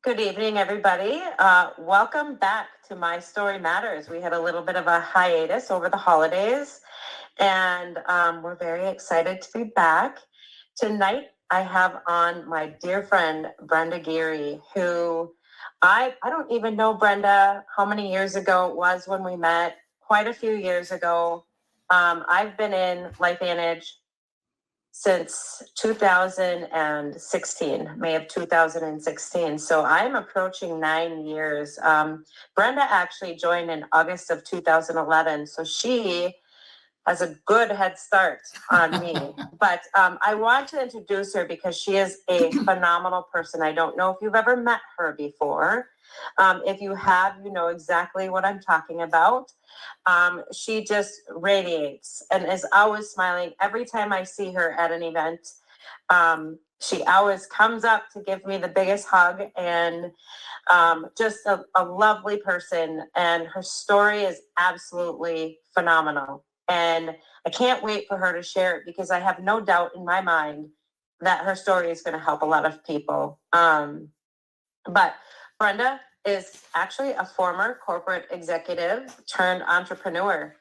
Good evening, everybody. Welcome back to My Story Matters. We had a little bit of a hiatus over the holidays, and we're very excited to be back. Tonight, I have on my dear friend, Brenda Geary, who I don't even know, Brenda, how many years ago it was when we met, quite a few years ago. I've been in LifeVantage since 2016, May of 2016. So I'm approaching 9 years. Brenda actually joined in August of 2011. So she has a good head start on me. But I want to introduce her because she is a phenomenal person. I don't know if you've ever met her before. If you have, you know exactly what I'm talking about. She just radiates and is always smiling. Every time I see her at an event, she always comes up to give me the biggest hug, and just a lovely person. And her story is absolutely phenomenal. And I can't wait for her to share it because I have no doubt in my mind that her story is going to help a lot of people. But Brenda is actually a former corporate executive turned entrepreneur.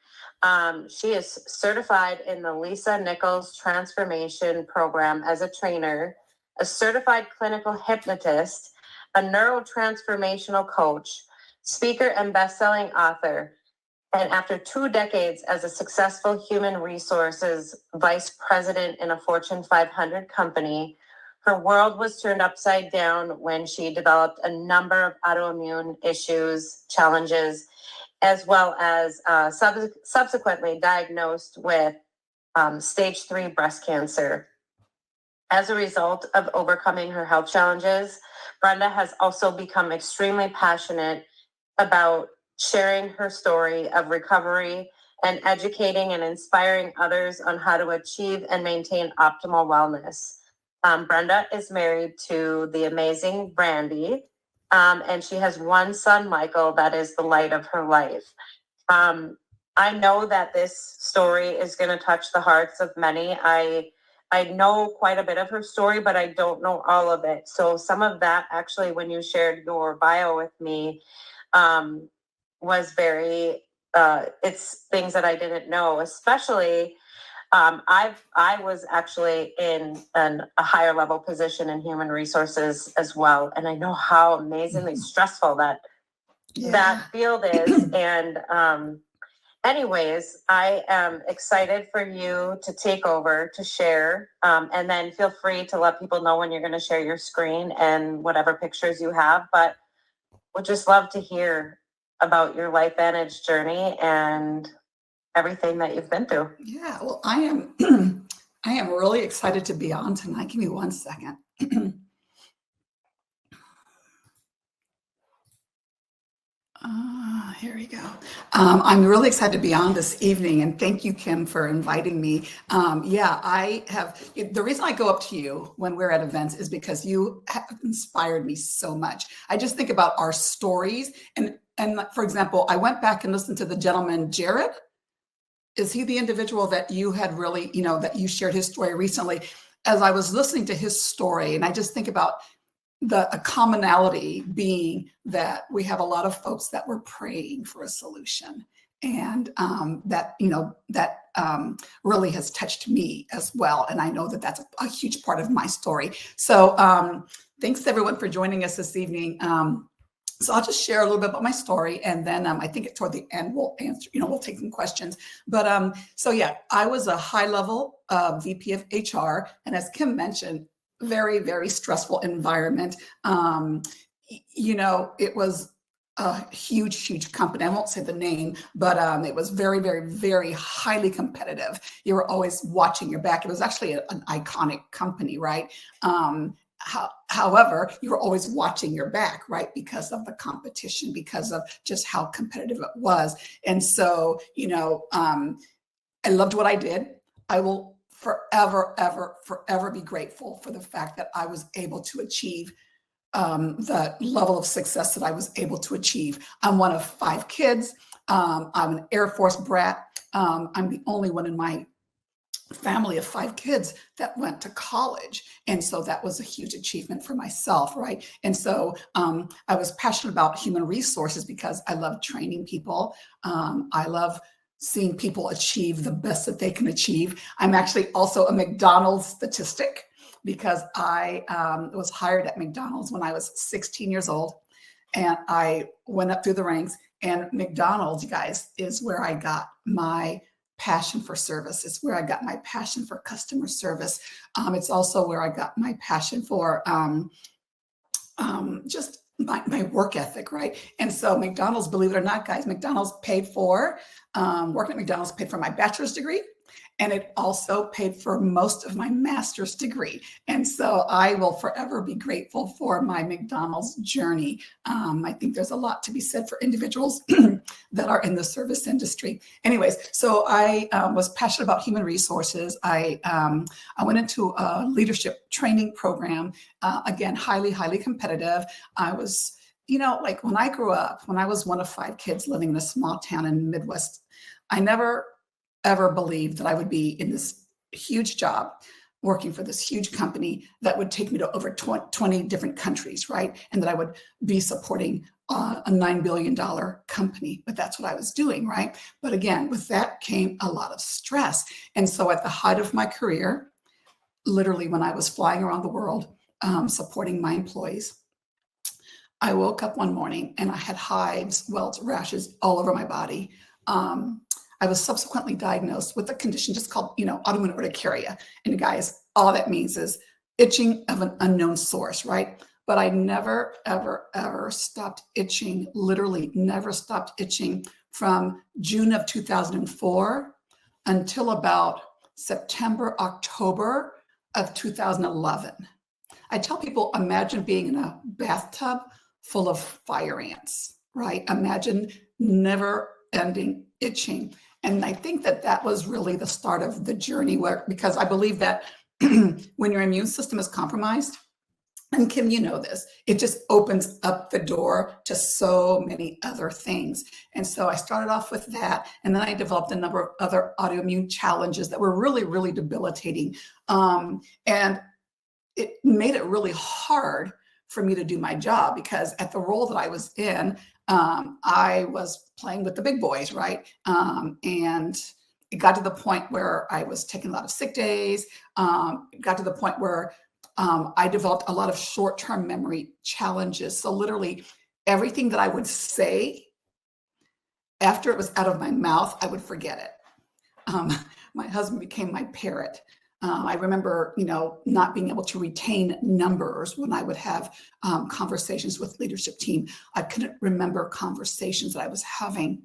She is certified in the Lisa Nichols Transformation Program as a trainer, a certified clinical hypnotist, a neurotransformational coach, speaker, and best-selling author. And after 2 decades as a successful human resources vice president in a Fortune 500 company, her world was turned upside down when she developed a number of autoimmune issues, challenges, as well as subsequently diagnosed with stage 3 breast cancer. As a result of overcoming her health challenges, Brenda has also become extremely passionate about sharing her story of recovery and educating and inspiring others on how to achieve and maintain optimal wellness. Brenda is married to the amazing Brandy, and she has one son, Michael, that is the light of her life. I know that this story is going to touch the hearts of many. I know quite a bit of her story, but I don't know all of it. So some of that, actually, when you shared your bio with me, was very, it's things that I didn't know, especially I was actually in a higher level position in human resources as well. And I know how amazingly stressful that field is. And anyways, I am excited for you to take over, to share, and then feel free to let people know when you're going to share your screen and whatever pictures you have. But would just love to hear about your LifeVantage journey and everything that you've been through. Yeah, well, I am I am really excited to be on tonight. Give me 1 second. Here we go. I'm really excited to be on this evening, and thank you, Kim, for inviting me. I have, the reason I go up to you when we're at events is because you have inspired me so much. I just think about our stories, and for example, I went back and listened to the gentleman, Jared. Is he the individual that you had really, that you shared his story recently? As I was listening to his story, and I just think about a commonality being that we have a lot of folks that were praying for a solution, and that really has touched me as well. And I know that that's a huge part of my story. So thanks everyone for joining us this evening. So I'll just share a little bit about my story, and then I think toward the end we'll answer, we'll take some questions. But so yeah, I was a high-level VP of HR, and as Kim mentioned, very, very stressful environment. It was a huge company. I won't say the name, but it was very, very, very highly competitive. You were always watching your back. It was actually an iconic company, right? However, you were always watching your back, right? Because of the competition, because of just how competitive it was. And so, I loved what I did. I will forever be grateful for the fact that I was able to achieve the level of success that I was able to achieve. I'm one of 5 kids. I'm an Air Force brat. I'm the only one in my family of 5 kids that went to college. And so that was a huge achievement for myself, right? And so I was passionate about human resources because I love training people. I love seeing people achieve the best that they can achieve. I'm actually also a McDonald's statistic because I was hired at McDonald's when I was 16 years old. And I went up through the ranks. And McDonald's, you guys, is where I got my passion for service. It's where I got my passion for customer service. It's also where I got my passion for just my work ethic, right? And so McDonald's, believe it or not, guys, McDonald's paid for, working at McDonald's paid for my bachelor's degree. And it also paid for most of my master's degree. And so I will forever be grateful for my McDonald's journey. I think there's a lot to be said for individuals that are in the service industry. Anyways, so I was passionate about human resources. I went into a leadership training program, again, highly, highly competitive. I was, like when I grew up, when I was one of 5 kids living in a small town in the Midwest, I never ever believed that I would be in this huge job working for this huge company that would take me to over 20 different countries, right? And that I would be supporting a $9 billion company, but that's what I was doing, right? But again, with that came a lot of stress. And so at the height of my career, literally when I was flying around the world, supporting my employees, I woke up one morning and I had hives, welts, rashes all over my body. I was subsequently diagnosed with a condition just called, autoimmune urticaria. And you guys, all that means is itching of an unknown source, right? But I never, ever, ever stopped itching, literally never stopped itching from June of 2004 until about September, October of 2011. I tell people, imagine being in a bathtub full of fire ants, right? Imagine never ending itching. And I think that was really the start of the journey because I believe that when your immune system is compromised, and Kim, you know this, it just opens up the door to so many other things. And so I started off with that. And then I developed a number of other autoimmune challenges that were really, really debilitating. And it made it really hard for me to do my job because at the role that I was in, I was playing with the big boys, right? And it got to the point where I was taking a lot of sick days. It got to the point where I developed a lot of short-term memory challenges. So literally everything that I would say after it was out of my mouth, I would forget it. My husband became my parrot. I remember, not being able to retain numbers when I would have conversations with leadership team. I couldn't remember conversations that I was having.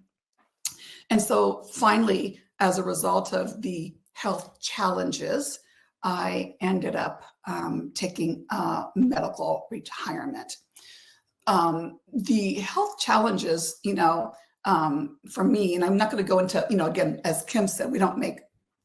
And so finally, as a result of the health challenges, I ended up taking medical retirement. The health challenges, for me, and I'm not going to go into, again, as Kim said, we don't make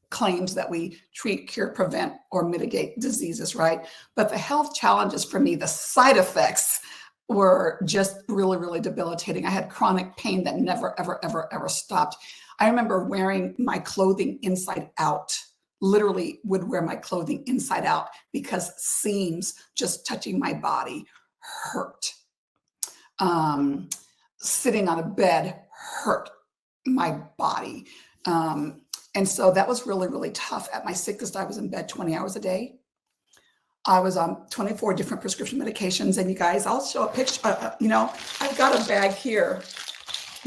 claims that we treat, cure, prevent, or mitigate diseases, right? But the health challenges for me, the side effects were just really, really debilitating. I had chronic pain that never, ever, ever, ever stopped. I remember wearing my clothing inside out, literally would wear my clothing inside out because seams just touching my body hurt. Sitting on a bed hurt my body. And so that was really, really tough. At my sickest, I was in bed 20 hours a day. I was on 24 different prescription medications. And you guys, I'll show a picture. I've got a bag here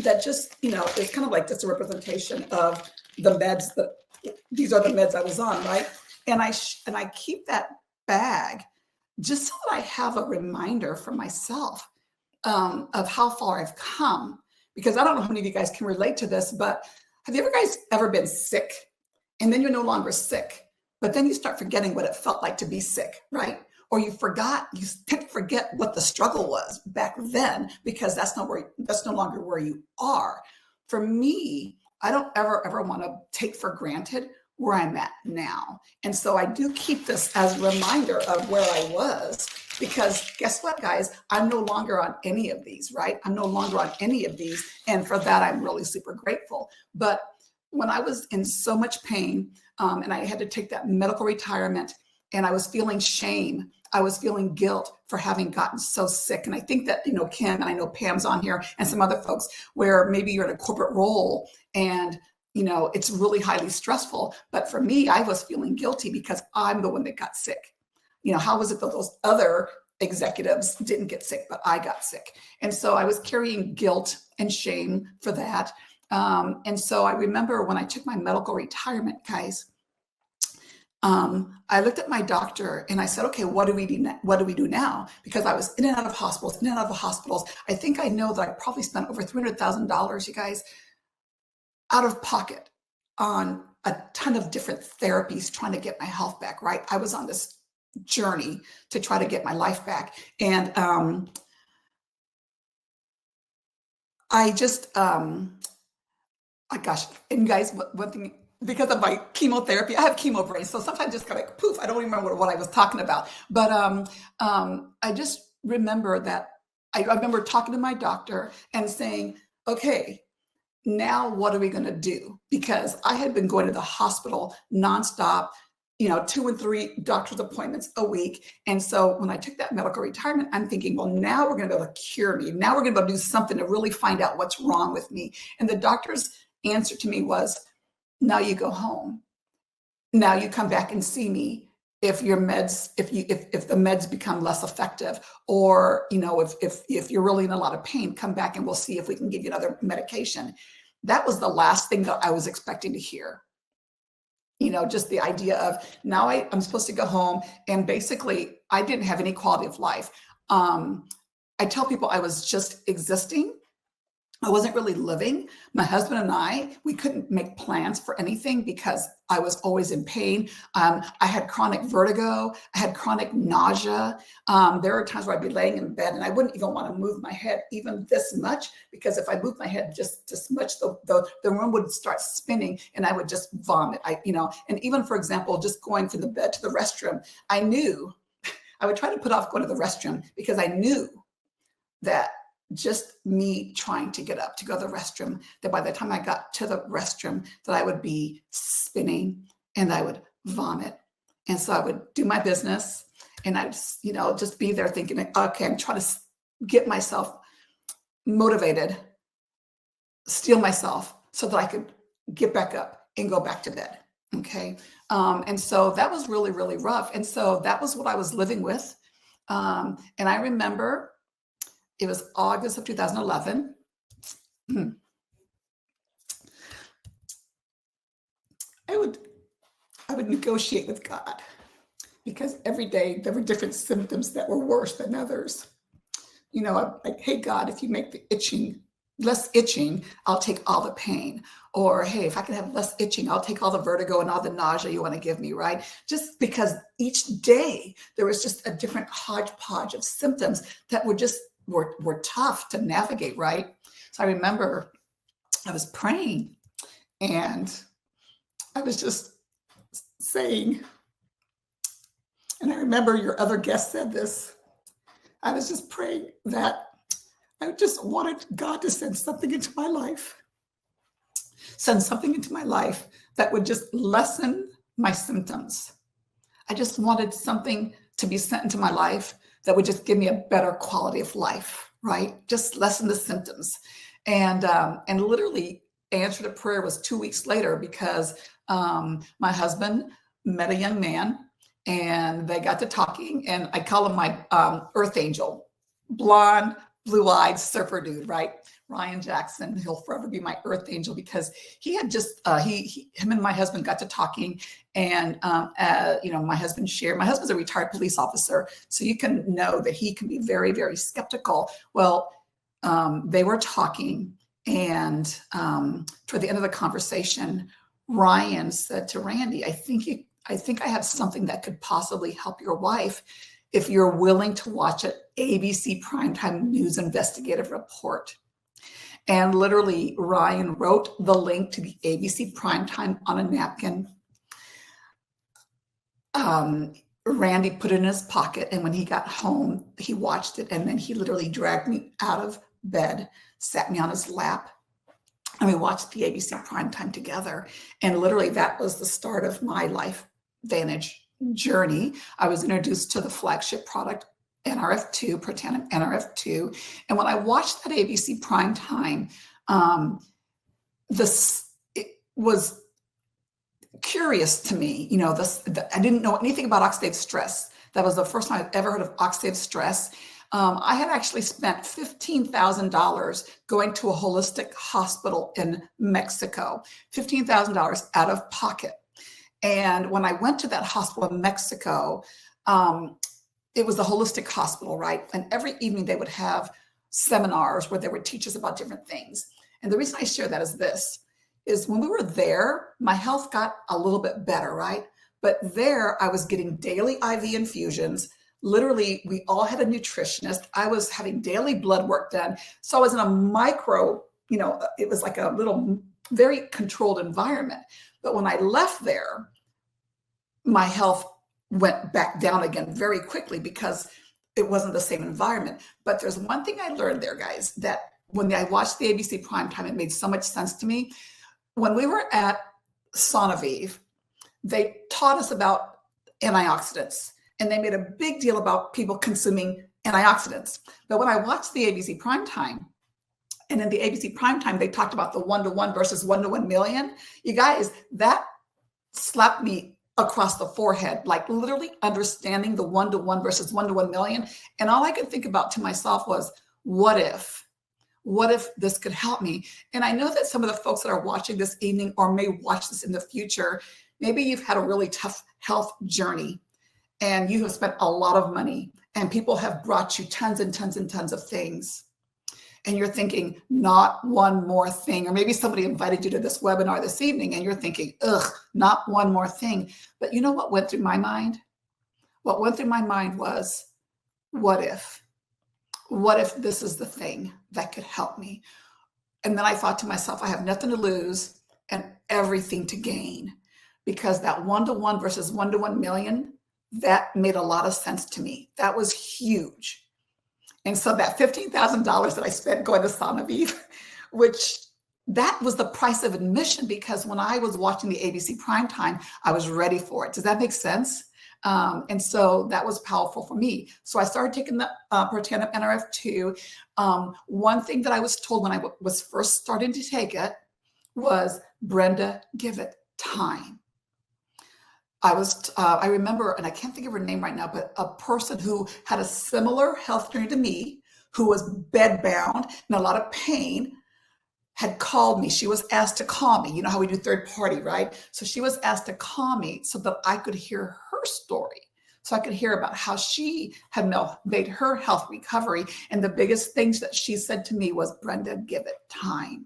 that just, is kind of like just a representation of the meds that these are the meds I was on, right? And I keep that bag just so that I have a reminder for myself of how far I've come. Because I don't know how many of you guys can relate to this, but have you guys ever been sick and then you're no longer sick, but then you start forgetting what it felt like to be sick, right? Or you tend to forget what the struggle was back then because that's no longer where you are. For me, I don't ever want to take for granted where I'm at now. And so I do keep this as a reminder of where I was, because guess what, guys? I'm no longer on any of these, right? I'm no longer on any of these. And for that, I'm really super grateful. But when I was in so much pain, and I had to take that medical retirement, and I was feeling shame, I was feeling guilt for having gotten so sick. And I think that, Kim, and I know Pam's on here and some other folks, where maybe you're in a corporate role and it's really highly stressful. But for me, I was feeling guilty because I'm the one that got sick. How was it that those other executives didn't get sick, but I got sick? And so I was carrying guilt and shame for that. And so I remember when I took my medical retirement, guys, I looked at my doctor and I said, okay, what do we do now? Because I was in and out of hospitals. I think I know that I probably spent over $300,000, you guys, out of pocket on a ton of different therapies trying to get my health back, right? I was on this journey to try to get my life back. And I just, gosh, and guys, one thing, because of my chemotherapy, I have chemo brain, so sometimes just kind of poof, I don't even remember what I was talking about. But I just remember that I remember talking to my doctor and saying, okay, now what are we going to do? Because I had been going to the hospital nonstop, 2 and 3 doctor's appointments a week. And so when I took that medical retirement, I'm thinking, well, now we're going to be able to cure me. Now we're going to be able to do something to really find out what's wrong with me. And the doctor's answer to me was, now you go home. Now you come back and see me if your meds, if the meds become less effective, or if you're really in a lot of pain, come back and we'll see if we can give you another medication. That was the last thing that I was expecting to hear. Just the idea of now I'm supposed to go home, and basically I didn't have any quality of life. I tell people I was just existing. I wasn't really living. My husband and we couldn't make plans for anything because I was always in pain. I had chronic vertigo. I had chronic nausea. There were times where I'd be laying in bed and I wouldn't even want to move my head even this much, because if I moved my head just this much, the room would start spinning and I would just vomit. And even, for example, just going from the bed to the restroom, I knew I would try to put off going to the restroom because I knew that just me trying to get up to go to the restroom, that by the time I got to the restroom, that I would be spinning and I would vomit. And so I would do my business and I'd just be there thinking, okay, I'm trying to get myself motivated, steel myself so that I could get back up and go back to bed. Okay. And so that was really, really rough. And so that was what I was living with. And I remember it was August of 2011. I would negotiate with God, because every day there were different symptoms that were worse than others. I'm like, hey, God, if you make the less itching, I'll take all the pain. Or, hey, if I can have less itching, I'll take all the vertigo and all the nausea you want to give me, right? Just because each day there was just a different hodgepodge of symptoms that were tough to navigate, right? So I remember I was praying and I was just saying, and I remember your other guest said this, I was just praying that I just wanted God to send something into my life that would just lessen my symptoms. I just wanted something to be sent into my life that would just give me a better quality of life, right? Just lessen the symptoms. And literally answer to prayer was 2 weeks later, because my husband met a young man and they got to talking, and I call him my earth angel, blonde, blue-eyed surfer dude, right? Ryan Jackson. He'll forever be my earth angel, because he had just him and my husband got to talking, and my husband's a retired police officer, so you can know that he can be very, very skeptical. Well, they were talking, and toward the end of the conversation, Ryan said to Randy, I think I have something that could possibly help your wife if you're willing to watch an ABC Primetime News investigative report. And literally, Ryan wrote the link to the ABC Primetime on a napkin. Randy put it in his pocket, and when he got home, he watched it, and then he literally dragged me out of bed, sat me on his lap, and we watched the ABC primetime together. And literally that was the start of my Life Vantage journey. I was introduced to the flagship product, NRF2, Protandim NRF2. And when I watched that ABC primetime, it was curious to me. I didn't know anything about oxidative stress. That was the first time I've ever heard of oxidative stress. I had actually spent $15,000 going to a holistic hospital in Mexico, $15,000 out of pocket. And when I went to that hospital in Mexico, it was a holistic hospital, right? And every evening they would have seminars where they would teach us about different things. And the reason I share that is when we were there, my health got a little bit better, right? But there I was getting daily IV infusions. Literally, we all had a nutritionist. I was having daily blood work done. So I was in a micro, it was like a little, very controlled environment. But when I left there, my health went back down again very quickly because it wasn't the same environment. But there's one thing I learned there, guys, that when I watched the ABC primetime, it made so much sense to me. When we were at Sonavive, they taught us about antioxidants, and they made a big deal about people consuming antioxidants. But when I watched the ABC primetime, and in the ABC primetime, they talked about the 1-to-1 versus 1-to-1 million. You guys, that slapped me across the forehead, like literally understanding the 1-to-1 versus 1-to-1 million. And all I could think about to myself was, what if this could help me? And I know that some of the folks that are watching this evening or may watch this in the future, maybe you've had a really tough health journey and you have spent a lot of money and people have brought you tons and tons and tons of things. And you're thinking, not one more thing. Or maybe somebody invited you to this webinar this evening and you're thinking, ugh, not one more thing. But you know what went through my mind? What went through my mind was, what if? What if this is the thing that could help me? And then I thought to myself, I have nothing to lose and everything to gain, because that 1-to-1 versus 1-to-1 million, that made a lot of sense to me. That was huge. And so that $15,000 that I spent going to Sonavive, which that was the price of admission, because when I was watching the ABC primetime, I was ready for it. Does that make sense? And so that was powerful for me. So I started taking the Protandim NRF2. One thing that I was told when I was first starting to take it was, Brenda, give it time. I remember, and I can't think of her name right now, but a person who had a similar health journey to me, who was bedbound and a lot of pain, had called me. She was asked to call me. You know how we do third party, right? So she was asked to call me so that I could hear her story. So I could hear about how she had made her health recovery. And the biggest things that she said to me was, Brenda, give it time.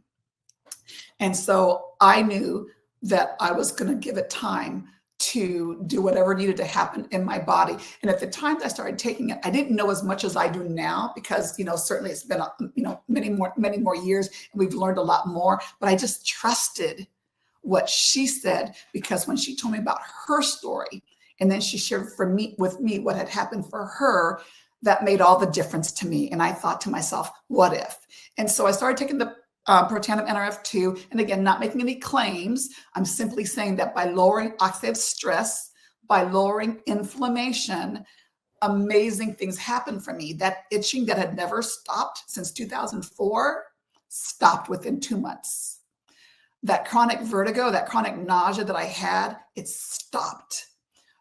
And so I knew that I was going to give it time to do whatever needed to happen in my body. And at the time that I started taking it, I didn't know as much as I do now, because, certainly it's been, many more years, and we've learned a lot more, but I just trusted what she said, because when she told me about her story, and then she shared with me what had happened for her, that made all the difference to me. And I thought to myself, what if? And so I started taking the Protandim NRF2, and again, not making any claims. I'm simply saying that by lowering oxidative stress, by lowering inflammation, amazing things happen for me. That itching that had never stopped since 2004 stopped within 2 months. That chronic vertigo, that chronic nausea that I had, it stopped.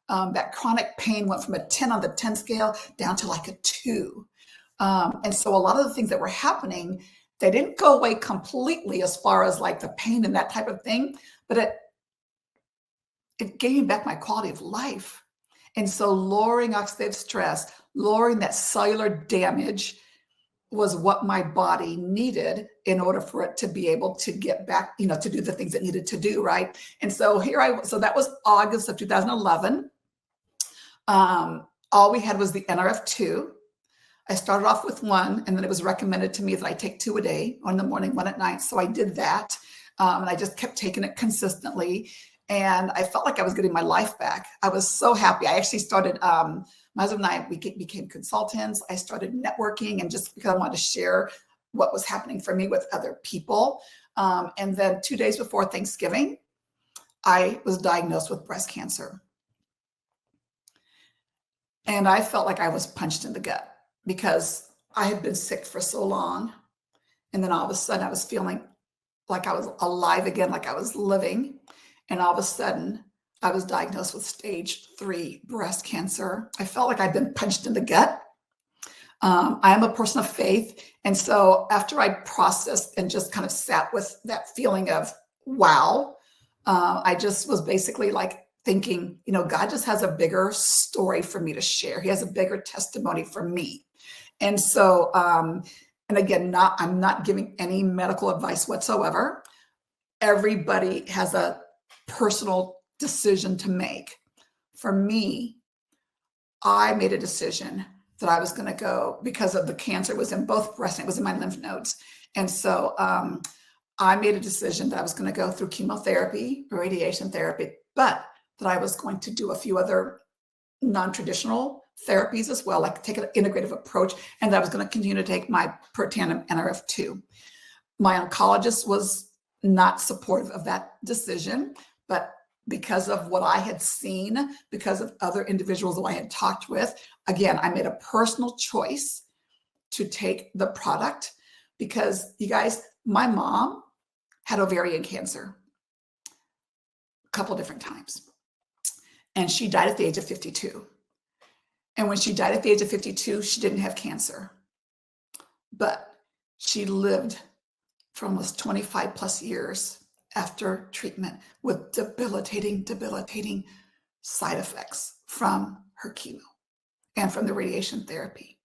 That chronic pain went from a 10 on the 10 scale down to like a 2. And so a lot of the things that were happening, they didn't go away completely as far as like the pain and that type of thing, but it gave me back my quality of life. And so lowering oxidative stress, lowering that cellular damage was what my body needed in order for it to be able to get back, to do the things it needed to do, right? And so so that was August of 2011. All we had was the NRF2. I started off with 1, and then it was recommended to me that I take 2 a day, 1 in the morning, 1 at night. So I did that. And I just kept taking it consistently. And I felt like I was getting my life back. I was so happy. I actually started, my husband and I, we became consultants. I started networking, and just because I wanted to share what was happening for me with other people. And then 2 days before Thanksgiving, I was diagnosed with breast cancer. And I felt like I was punched in the gut because I had been sick for so long. And then all of a sudden I was feeling like I was alive again, like I was living. And all of a sudden I was diagnosed with stage 3 breast cancer. I felt like I'd been punched in the gut. I am a person of faith. And so after I processed and just kind of sat with that feeling of, wow, I just was basically like thinking, God just has a bigger story for me to share. He has a bigger testimony for me. And so, and again, I'm not giving any medical advice whatsoever. Everybody has a personal decision to make. For me, I made a decision that I was going to go because of the cancer. It was in both breasts and it was in my lymph nodes. And so I made a decision that I was going to go through chemotherapy, radiation therapy, but that I was going to do a few other non-traditional therapies as well, like take an integrative approach, and that I was going to continue to take my Protandim NRF2. My oncologist was not supportive of that decision, but because of what I had seen, because of other individuals that I had talked with, again, I made a personal choice to take the product because, you guys, my mom had ovarian cancer a couple different times, and she died at the age of 52. And when she died at the age of 52, she didn't have cancer, but she lived for almost 25 plus years after treatment with debilitating side effects from her chemo and from the radiation therapy.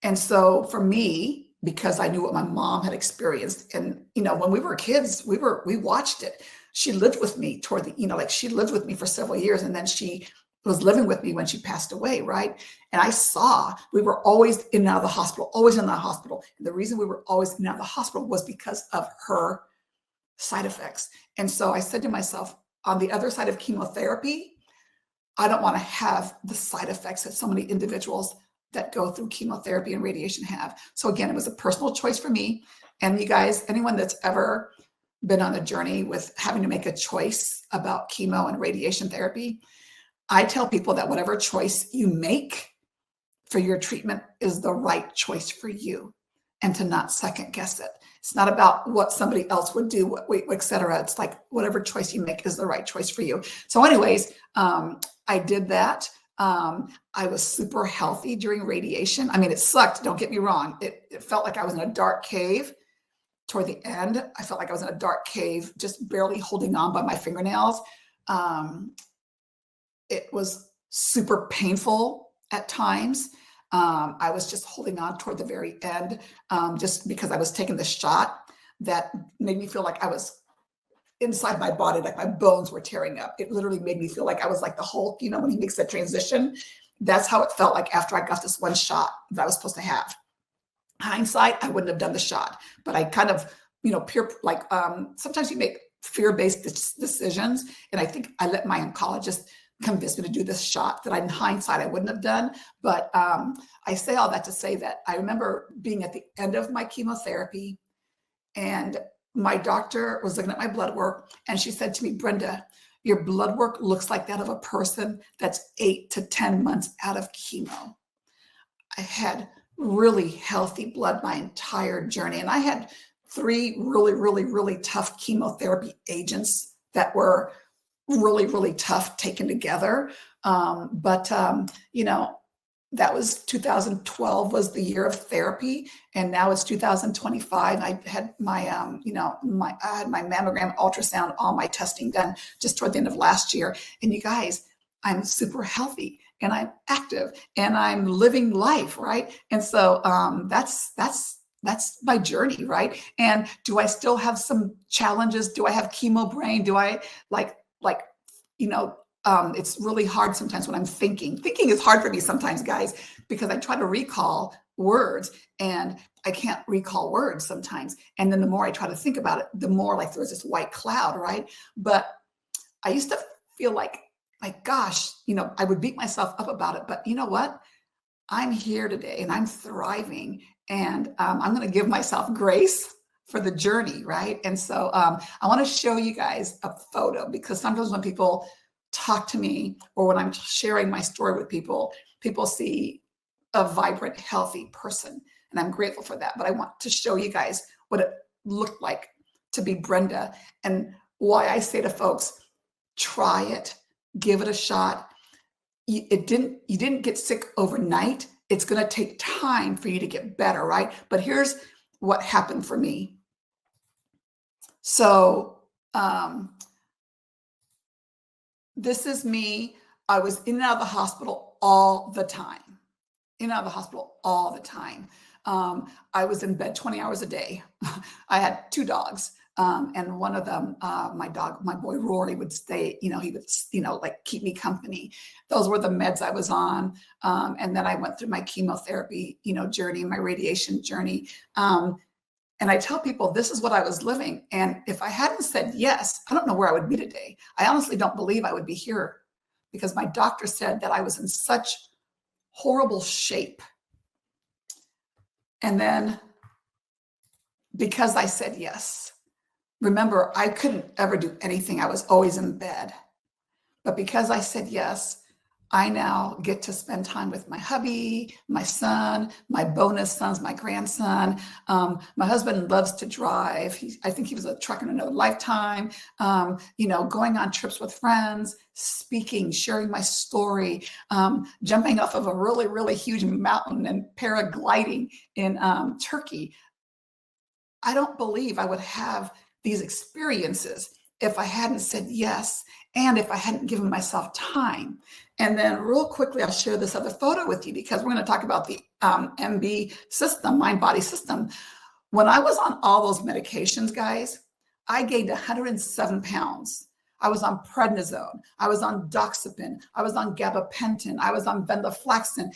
And so for me, because I knew what my mom had experienced, and when we were kids, we watched it. She lived with me toward the, she lived with me for several years, and then she was living with me when she passed away, right? And I saw we were always in and out of the hospital, always in the hospital. And the reason we were always in and out of the hospital was because of her side effects. And so I said to myself, on the other side of chemotherapy, I don't want to have the side effects that so many individuals that go through chemotherapy and radiation have. So again, it was a personal choice for me. And you guys, anyone that's ever been on a journey with having to make a choice about chemo and radiation therapy, I tell people that whatever choice you make for your treatment is the right choice for you, and to not second guess it. It's not about what somebody else would do, et cetera. It's like whatever choice you make is the right choice for you. So anyways, I did that. I was super healthy during radiation. I mean, it sucked. Don't get me wrong. It felt like I was in a dark cave toward the end. I felt like I was in a dark cave, just barely holding on by my fingernails. It was super painful at times. I was just holding on toward the very end, just because I was taking the shot that made me feel like I was inside my body, like my bones were tearing up. It literally made me feel like I was like the Hulk, when he makes that transition. That's how it felt like after I got this one shot that I was supposed to have. Hindsight, I wouldn't have done the shot, but I kind of, sometimes you make fear-based decisions. And I think I let my oncologist convinced me to do this shot that in hindsight I wouldn't have done. But I say all that to say that I remember being at the end of my chemotherapy, and my doctor was looking at my blood work, and she said to me, Brenda, your blood work looks like that of a person that's 8 to 10 months out of chemo. I had really healthy blood my entire journey, and I had 3 really tough chemotherapy agents that were really tough taken together. That was 2012 was the year of therapy, and now it's 2025. I had my, I had my mammogram, ultrasound, all my testing done just toward the end of last year. And you guys, I'm super healthy, and I'm active, and I'm living life, right? And so that's my journey, right? And do I still have some challenges? Do I have chemo brain? Do I it's really hard sometimes when I'm thinking. Thinking is hard for me sometimes, guys, because I try to recall words and I can't recall words sometimes. And then the more I try to think about it, the more like there's this white cloud, right? But I used to feel like gosh, I would beat myself up about it. But you know what? I'm here today and I'm thriving, and I'm going to give myself grace for the journey, right? And so I want to show you guys a photo, because sometimes when people talk to me or when I'm sharing my story with people, people see a vibrant, healthy person. And I'm grateful for that. But I want to show you guys what it looked like to be Brenda, and why I say to folks, try it, give it a shot. You didn't get sick overnight. It's going to take time for you to get better, right? But here's what happened for me. So this is me. I was in and out of the hospital all the time. In and out of the hospital all the time. I was in bed 20 hours a day. I had 2 dogs. And one of them, my boy Rory, would stay, he would, like keep me company. Those were the meds I was on. And then I went through my chemotherapy, journey, my radiation journey. And I tell people this is what I was living. And if I hadn't said yes, I don't know where I would be today. I honestly don't believe I would be here, because my doctor said that I was in such horrible shape. And then because I said yes, remember, I couldn't ever do anything. I was always in bed. But because I said yes, I now get to spend time with my hubby, my son, my bonus sons, my grandson. My husband loves to drive. I think he was a trucker in another lifetime. Going on trips with friends, speaking, sharing my story, jumping off of a really, really huge mountain and paragliding in Turkey. I don't believe I would have these experiences if I hadn't said yes, and if I hadn't given myself time. And then real quickly, I'll share this other photo with you, because we're going to talk about the MB system, mind-body system. When I was on all those medications, guys, I gained 107 pounds. I was on prednisone. I was on doxepin. I was on gabapentin. I was on venlafaxine.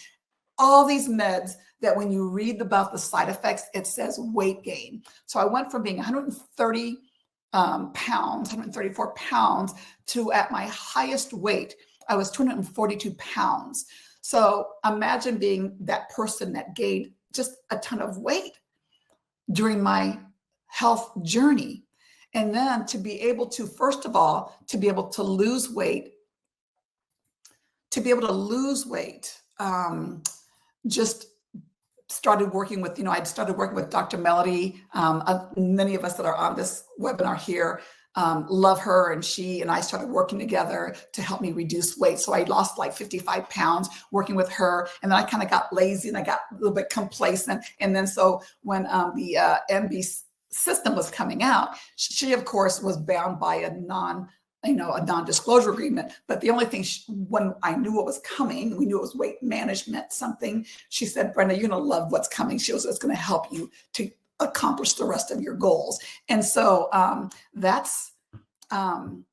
All these meds that when you read about the side effects, it says weight gain. So I went from being 130 pounds, 134 pounds, to at my highest weight, I was 242 pounds. So imagine being that person that gained just a ton of weight during my health journey. And then to be able to, first of all, to be able to lose weight, just started working with, I'd started working with Dr. Melody. Many of us that are on this webinar here love her, and she and I started working together to help me reduce weight. So I lost like 55 pounds working with her, and then I kind of got lazy and I got a little bit complacent. And then so when the MB system was coming out, she of course was bound by a non-disclosure agreement. But the only thing, when I knew what was coming, we knew it was weight management, something, she said, Brenda, you're going to love what's coming. She was, it's going to help you to accomplish the rest of your goals. And so that's, And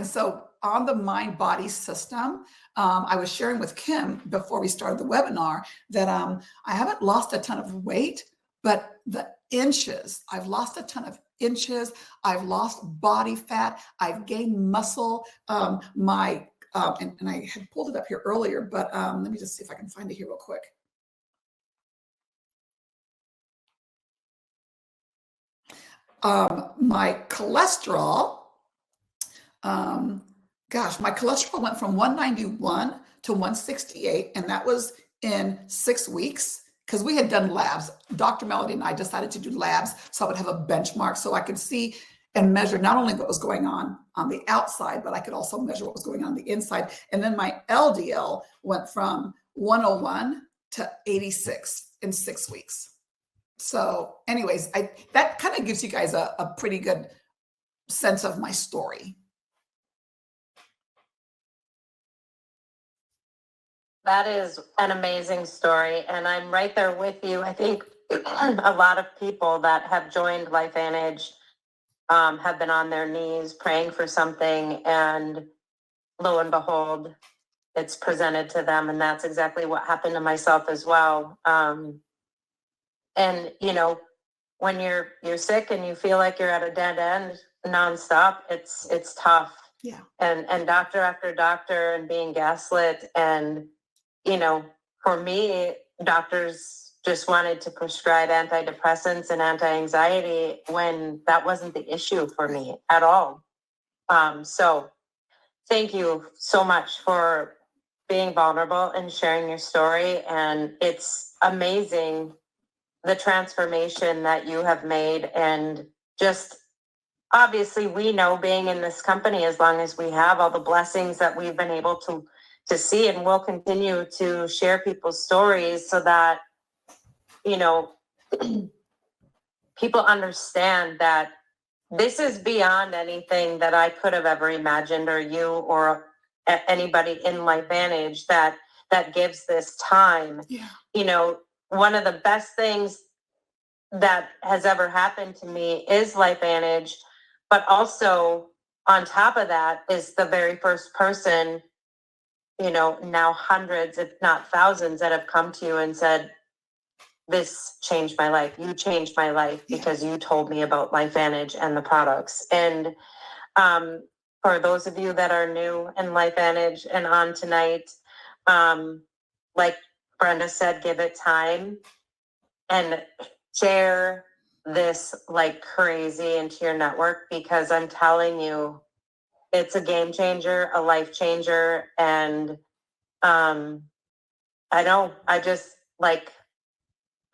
so on the mind body system, I was sharing with Kim before we started the webinar that I haven't lost a ton of weight, but the inches, I've lost a ton of inches. I've lost body fat. I've gained muscle. And I had pulled it up here earlier, but let me just see if I can find it here real quick. My cholesterol, my cholesterol went from 191 to 168, and that was in 6 weeks. Because we had done labs. Dr. Melody and I decided to do labs so I would have a benchmark so I could see and measure not only what was going on the outside, but I could also measure what was going on the inside. And then my LDL went from 101 to 86 in 6 weeks. So anyways, that kind of gives you guys a pretty good sense of my story. That is an amazing story, and I'm right there with you. I think a lot of people that have joined LifeVantage have been on their knees praying for something, and lo and behold, it's presented to them, and that's exactly what happened to myself as well. And when you're sick and you feel like you're at a dead end nonstop, it's tough. Yeah. And doctor after doctor, and being gaslit, and for me, doctors just wanted to prescribe antidepressants and anti-anxiety when that wasn't the issue for me at all. So thank you so much for being vulnerable and sharing your story. And it's amazing the transformation that you have made. And just obviously, we know being in this company as long as we have, all the blessings that we've been able to see, and we'll continue to share people's stories so that, you know, people understand that this is beyond anything that I could have ever imagined, or you, or anybody in LifeVantage that gives this time. Yeah. You know, one of the best things that has ever happened to me is LifeVantage, but also on top of that is the very first person, you know, now hundreds, if not thousands, that have come to you and said, this changed my life. You changed my life because you told me about LifeVantage and the products. And for those of you that are new in LifeVantage and on tonight, like Brenda said, give it time and share this like crazy into your network, because I'm telling you, it's a game changer, a life changer. And I just like,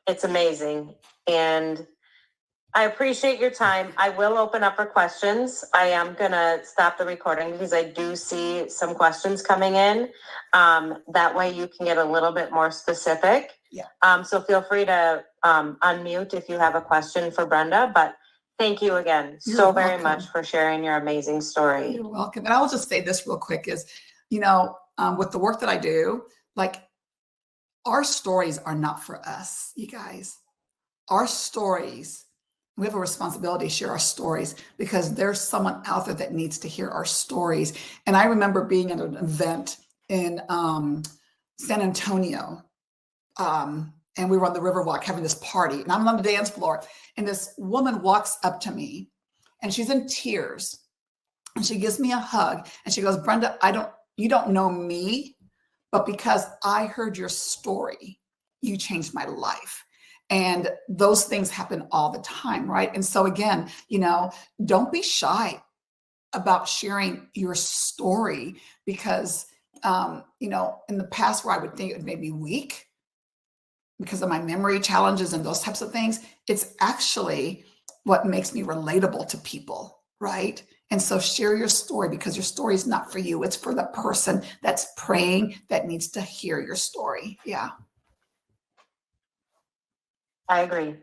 it's amazing. And I appreciate your time. I will open up for questions. I am going to stop the recording because I do see some questions coming in. That way you can get a little bit more specific. Yeah. So feel free to unmute if you have a question for Brenda. But thank you again so very much for sharing your amazing story. You're welcome. And I'll just say this real quick is, you know, with the work that I do, like, our stories are not for us, you guys. Our stories, we have a responsibility to share our stories because there's someone out there that needs to hear our stories. And I remember being at an event in San Antonio, and we were on the Riverwalk having this party, and I'm on the dance floor, and this woman walks up to me, and she's in tears, and she gives me a hug, and she goes, Brenda, you don't know me, but because I heard your story, you changed my life. And those things happen all the time, right? And so again, you know, don't be shy about sharing your story, because, you know, in the past where I would think it may be weak because of my memory challenges and those types of things, it's actually what makes me relatable to people, right? And so share your story, because your story is not for you. It's for the person that's praying, that needs to hear your story. Yeah. I agree.